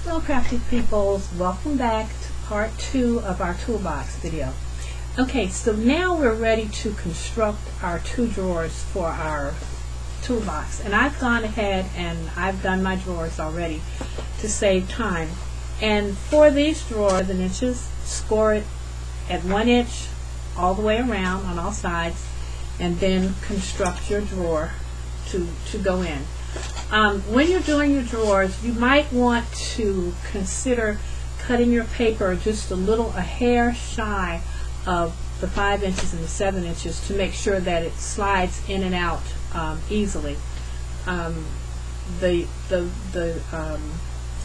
Hello crafty peoples, welcome back to part 2 of our toolbox video. Okay, so now we're ready to construct our 2 drawers for our toolbox, and I've gone ahead and I've done my drawers already to save time. And for these drawers and inches, score it at 1 inch all the way around on all sides, and then construct your drawer to go in. When you're doing your drawers, you might want to consider cutting your paper just a hair shy of the 5 inches and the 7 inches to make sure that it slides in and out easily. The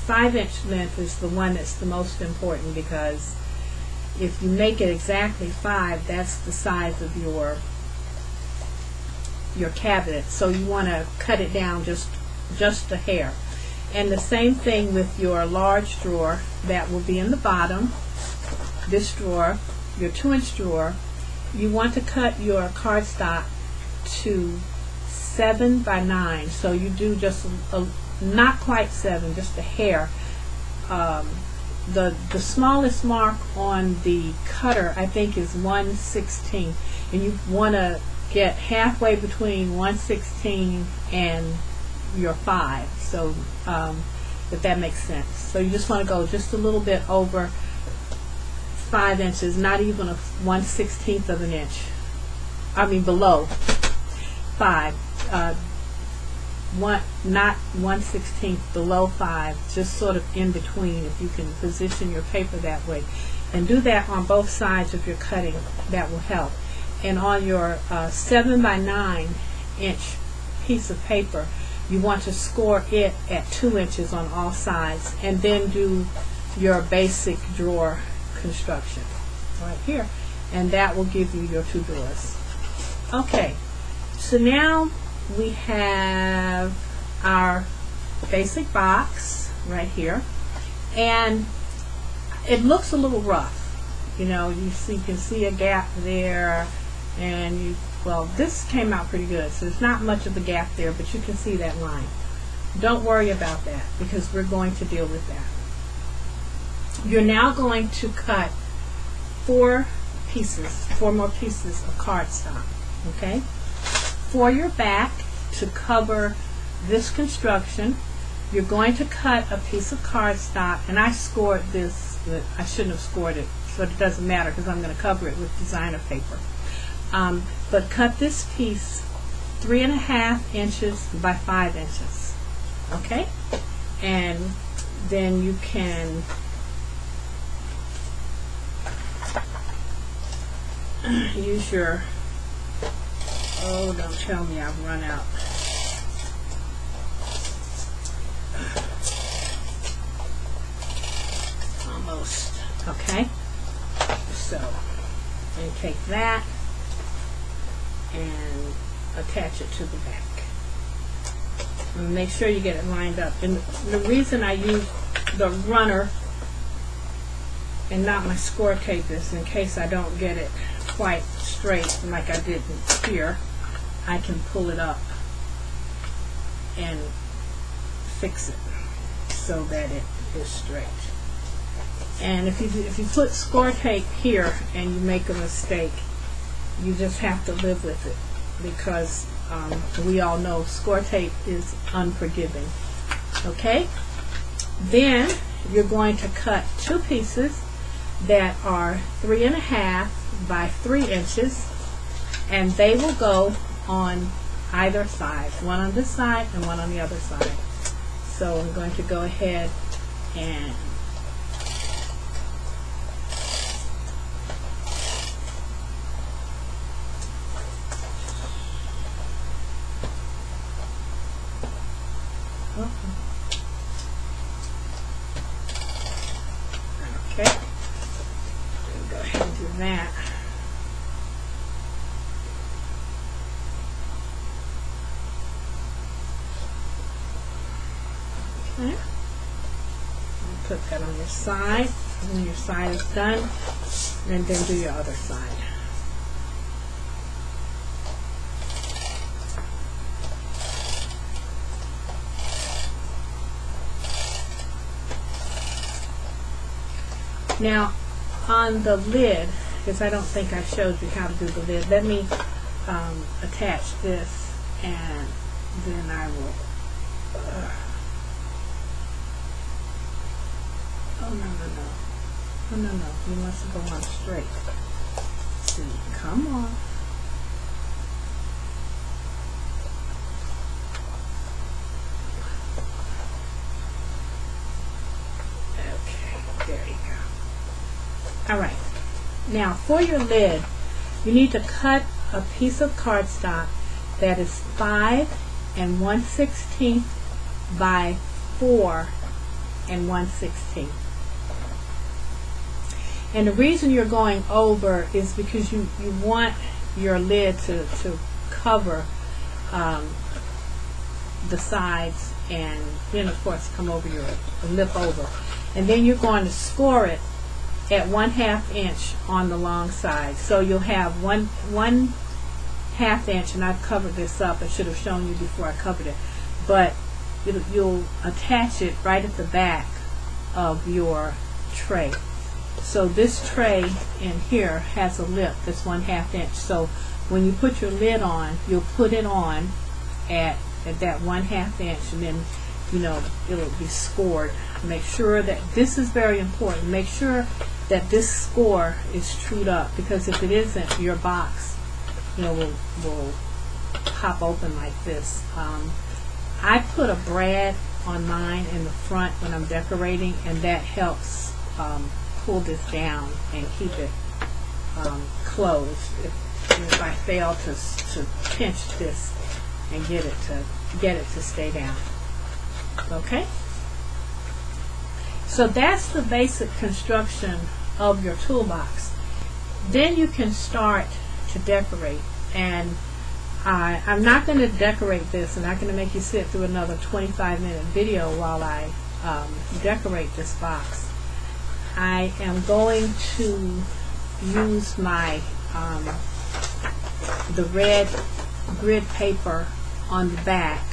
5-inch length is the one that's the most important, because if you make it exactly 5, that's the size of your cabinet. So you want to cut it down just a hair. And the same thing with your large drawer that will be in the bottom. This drawer, your 2-inch drawer, you want to cut your cardstock to 7 by 9. So you do just not quite 7, just a hair. The smallest mark on the cutter, I think, is 1/16, and you want to get halfway between 1/16 and your 5, so if that makes sense. So you just want to go just a little bit over 5 inches, not even a 1/16 of an inch. I mean below 5, not 1/16, below 5, just sort of in between. If you can position your paper that way, and do that on both sides of your cutting, that will help. And on your 7 by 9 inch piece of paper, you want to score it at 2 inches on all sides, and then do your basic drawer construction right here, and that will give you your 2 drawers. Okay, so now we have our basic box right here, and it looks a little rough. You know, you can see a gap there, and well, this came out pretty good, so there's not much of a gap there, but you can see that line. Don't worry about that, because we're going to deal with that. You're now going to cut 4 more pieces of cardstock, okay? For your back, to cover this construction, you're going to cut a piece of cardstock, and I scored this. I shouldn't have scored it, but it doesn't matter because I'm going to cover it with designer paper. But cut this piece 3.5 inches by 5 inches, okay? And then you can use your, oh, don't tell me I've run out. Almost, okay? So, and take that and attach it to the back. And make sure you get it lined up. And the reason I use the runner and not my score tape is in case I don't get it quite straight like I did here, I can pull it up and fix it so that it is straight. And if you put score tape here and you make a mistake, you just have to live with it, because we all know score tape is unforgiving. Okay? Then you're going to cut 2 pieces that are 3.5 by 3 inches, and they will go on either side, one on this side and one on the other side. So I'm going to go ahead and okay, go ahead and do that. Okay, put that on your side. When your side is done, and then do your other side. Now on the lid, because I don't think I showed you how to do the lid, let me attach this, and then I will oh no, you want to go on straight. See, come on. Okay, there you go. Alright, now for your lid, you need to cut a piece of cardstock that is 5 1/16 by 4 1/16. And the reason you're going over is because you want your lid to cover the sides, and then of course come over your lip over. And then you're going to score it at 1/2 inch on the long side. So you'll have one 1/2 inch, and I've covered this up. I should have shown you before I covered it. But you'll attach it right at the back of your tray. So this tray in here has a lip that's 1/2 inch. So when you put your lid on, you'll put it on at that 1/2 inch, and then it'll be scored. Make sure that this is very important. Make sure that this score is trued up, because if it isn't, your box will pop open like this. I put a brad on mine in the front when I'm decorating, and that helps pull this down and keep it closed. If I fail to pinch this and get it to stay down. Okay? So that's the basic construction of your toolbox. Then you can start to decorate, and I'm not going to decorate this. I'm not going to make you sit through another 25-minute video while I decorate this box. I am going to use my the red grid paper on the back,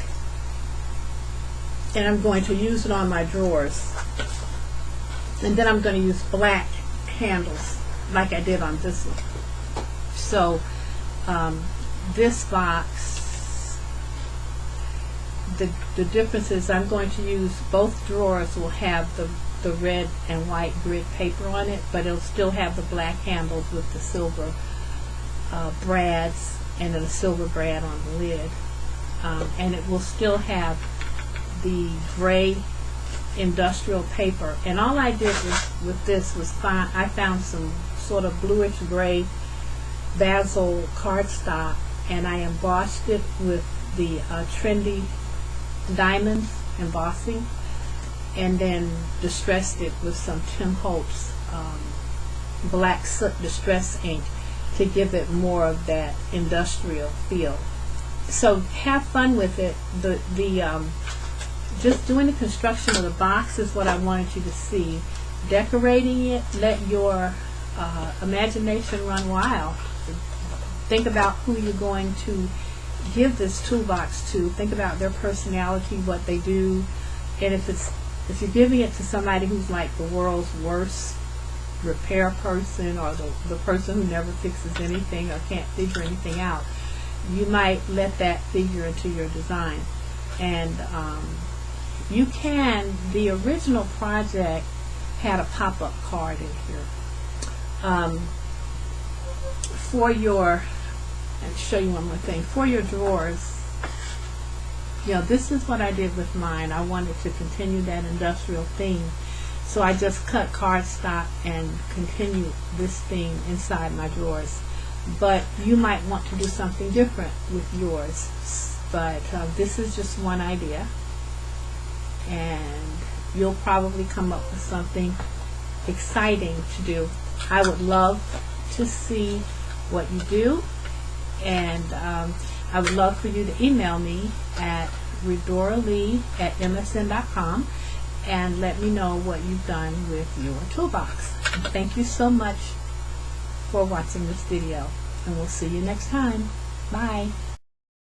and I'm going to use it on my drawers, and then I'm going to use black handles like I did on this one. So this box, the difference is I'm going to use, both drawers will have the red and white grid paper on it, but it'll still have the black handles with the silver brads, and then a silver brad on the lid, and it will still have the gray industrial paper. And all I did with this was I found some sort of bluish gray basil cardstock, and I embossed it with the trendy diamonds embossing, and then distressed it with some Tim Holtz black soot distress ink to give it more of that industrial feel. So have fun with it. Just doing the construction of the box is what I wanted you to see. Decorating it, let your imagination run wild. Think about who you're going to give this toolbox to. Think about their personality, what they do, and if you're giving it to somebody who's like the world's worst repair person, or the person who never fixes anything or can't figure anything out, you might let that figure into your design. And you can, the original project had a pop-up card in here. For your, and show you one more thing, for your drawers, this is what I did with mine. I wanted to continue that industrial theme, so I just cut cardstock and continued this theme inside my drawers. But you might want to do something different with yours, but this is just one idea, and you'll probably come up with something exciting to do. I would love to see what you do, and I would love for you to email me at redoralee@msn.com and let me know what you've done with your toolbox. And thank you so much for watching this video, and we'll see you next time. Bye.